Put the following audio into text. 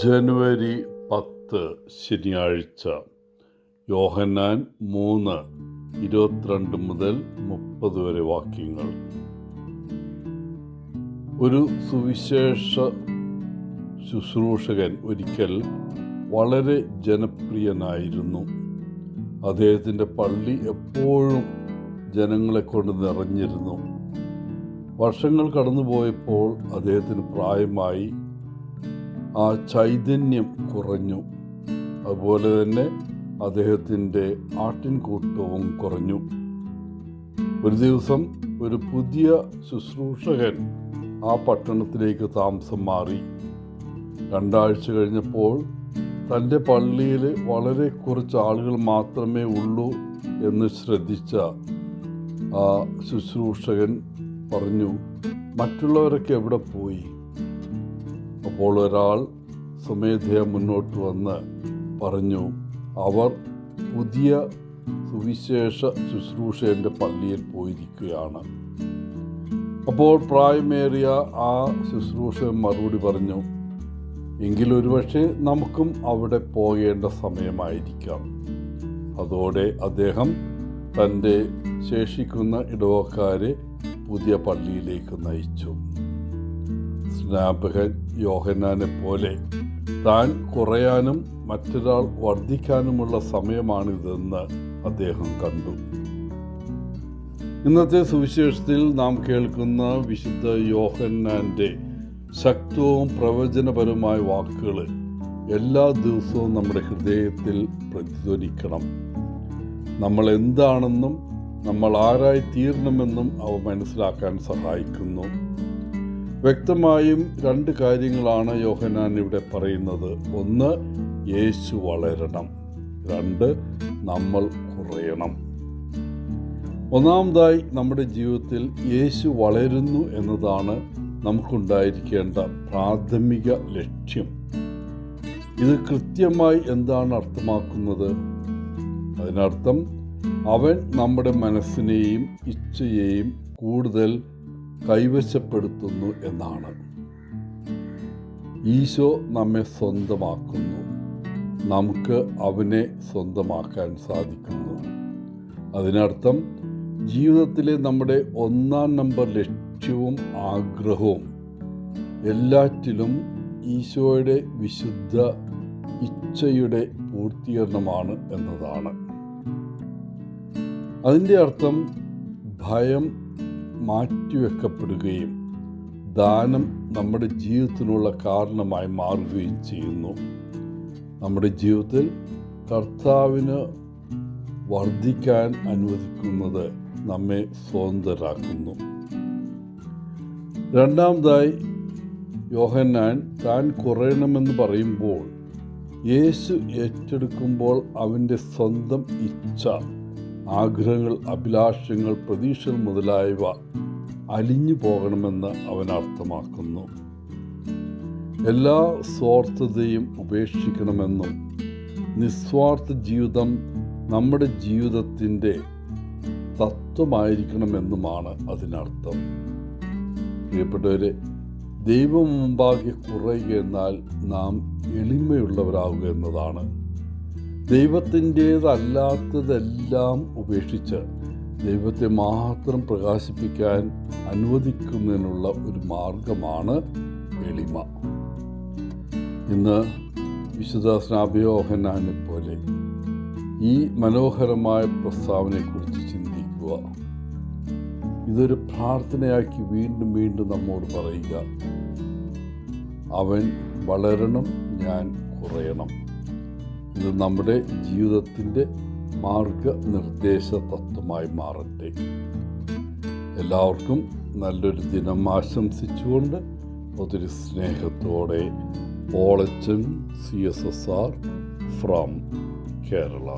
ജനുവരി 10 ശനിയാഴ്ച. യോഹന്നാൻ 3:22 മുതൽ 30 വരെ വാക്യങ്ങൾ. ഒരു സുവിശേഷ ശുശ്രൂഷകൻ ഒരിക്കൽ വളരെ ജനപ്രിയനായിരുന്നു. അദ്ദേഹത്തിൻ്റെ പള്ളി എപ്പോഴും ജനങ്ങളെ കൊണ്ട് നിറഞ്ഞിരുന്നു. വർഷങ്ങൾ കടന്നുപോയപ്പോൾ അദ്ദേഹത്തിന് പ്രായമായി, ആ ചൈതന്യം കുറഞ്ഞു. അതുപോലെ തന്നെ അദ്ദേഹത്തിൻ്റെ ആട്ടിൻകൂട്ടവും കുറഞ്ഞു. ഒരു ദിവസം ഒരു പുതിയ ശുശ്രൂഷകൻ ആ പട്ടണത്തിലേക്ക് താമസം മാറി. 2 ആഴ്ച കഴിഞ്ഞപ്പോൾ തൻ്റെ പള്ളിയിൽ വളരെ കുറച്ച് ആളുകൾ മാത്രമേ ഉള്ളൂ എന്ന് ശ്രദ്ധിച്ച ആ ശുശ്രൂഷകൻ പറഞ്ഞു, മറ്റുള്ളവരൊക്കെ എവിടെ പോയി? അപ്പോൾ ഒരാൾ സ്വമേധയാ മുന്നോട്ട് വന്ന് പറഞ്ഞു, അവർ പുതിയ സുവിശേഷ ശുശ്രൂഷകൻ്റെ പള്ളിയിൽ പോയിരിക്കുകയാണ്. അപ്പോൾ പ്രായമേറിയ ആ ശുശ്രൂഷകൻ മറുപടി പറഞ്ഞു, എങ്കിലൊരു പക്ഷേ നമുക്കും അവിടെ പോകേണ്ട സമയമായിരിക്കാം. അതോടെ അദ്ദേഹം തൻ്റെ ശേഷിക്കുന്ന ഇടവക്കാരെ പുതിയ പള്ളിയിലേക്ക് നയിച്ചു. സ്നാപകൻ യോഹന്നാനെ പോലെ താൻ കുറയാനും മറ്റൊരാൾ വർദ്ധിക്കാനുമുള്ള സമയമാണിതെന്ന് അദ്ദേഹം കണ്ടു. ഇന്നത്തെ സുവിശേഷത്തിൽ നാം കേൾക്കുന്ന വിശുദ്ധ യോഹന്നാൻ്റെ ശക്തവും പ്രവചനപരമായ വാക്കുകൾ എല്ലാ ദിവസവും നമ്മുടെ ഹൃദയത്തിൽ പ്രതിധ്വനിക്കണം. നമ്മൾ എന്താണെന്നും നമ്മൾ ആരായി തീരണമെന്നും അവ മനസ്സിലാക്കാൻ സഹായിക്കുന്നു. വ്യക്തമായും 2 കാര്യങ്ങളാണ് യോഹന്നാൻ ഇവിടെ പറയുന്നത്. 1, യേശു വളരണം. 2, നമ്മൾ കുറയണം. ഒന്നാമതായി നമ്മുടെ ജീവിതത്തിൽ യേശു വളരുന്നു എന്നതാണ് നമുക്കുണ്ടായിരിക്കേണ്ട പ്രാഥമിക ലക്ഷ്യം. ഇത് കൃത്യമായി എന്താണ് അർത്ഥമാക്കുന്നത്? അതിനർത്ഥം അവൻ നമ്മുടെ മനസ്സിനെയും ഇച്ഛയെയും കൂടുതൽ കൈവശപ്പെടുത്തുന്നു എന്നാണ്. ഈശോ നമ്മെ സ്വന്തമാക്കുന്നു, നമുക്ക് അവനെ സ്വന്തമാക്കാൻ സാധിക്കുന്നു. അതിനർത്ഥം ജീവിതത്തിലെ നമ്മുടെ 1-ാം നമ്പർ ലക്ഷ്യവും ആഗ്രഹവും എല്ലാറ്റിലും ഈശോയുടെ വിശുദ്ധ ഇച്ഛയുടെ പൂർത്തീകരണമാണ് എന്നതാണ്. അതിൻ്റെ അർത്ഥം ഭയം മാറ്റിവെക്കപ്പെടുകയും ദാനം നമ്മുടെ ജീവിതത്തിനുള്ള കാരണമായി മാറുകയും ചെയ്യുന്നു. നമ്മുടെ ജീവിതത്തിൽ കർത്താവിന് വർദ്ധിക്കാൻ അനുവദിക്കുന്നത് നമ്മെ സ്വതന്ത്രരാക്കുന്നു. രണ്ടാമതായി യോഹന്നാൻ താൻ കുറയണമെന്ന് പറയുമ്പോൾ യേശു ഏറ്റെടുക്കുമ്പോൾ അവൻ്റെ സ്വന്തം ഇച്ഛ, ആഗ്രഹങ്ങൾ, അഭിലാഷങ്ങൾ, പ്രതീക്ഷകൾ മുതലായവ അലിഞ്ഞു പോകണമെന്ന് അവൻ അർത്ഥമാക്കുന്നു. എല്ലാ സ്വാർത്ഥതയും ഉപേക്ഷിക്കണമെന്നും നിസ്വാർത്ഥ ജീവിതം നമ്മുടെ ജീവിതത്തിൻ്റെ തത്വമായിരിക്കണമെന്നുമാണ് അതിനർത്ഥം. പ്രിയപ്പെട്ടവരെ, ദൈവം മുമ്പാകെ കുറയുക എന്നാൽ നാം എളിമയുള്ളവരാകുക എന്നതാണ്. ദൈവത്തിൻ്റേതല്ലാത്തതെല്ലാം ഉപേക്ഷിച്ച് ദൈവത്തെ മാത്രം പ്രകാശിപ്പിക്കാൻ അനുവദിക്കുന്നതിനുള്ള ഒരു മാർഗമാണ് എളിമ. ഇന്ന് വിശുദ്ധ സ്നാപക യോഹന്നാനെ പോലെ ഈ മനോഹരമായ പ്രസ്താവനയെക്കുറിച്ച് ചിന്തിക്കുക. ഇതൊരു പ്രാർത്ഥനയാക്കി വീണ്ടും വീണ്ടും നമ്മോട് പറയുക. അവൻ വളരണം, ഞാൻ കുറയണം. ഇത് നമ്മുടെ ജീവിതത്തിൻ്റെ മാർഗനിർദ്ദേശ തത്വമായി മാറട്ടെ. എല്ലാവർക്കും നല്ലൊരു ദിനം ആശംസിച്ചുകൊണ്ട് ഒത്തിരി സ്നേഹത്തോടെ പോളച്ചൻ CSSR ഫ്രം കേരള.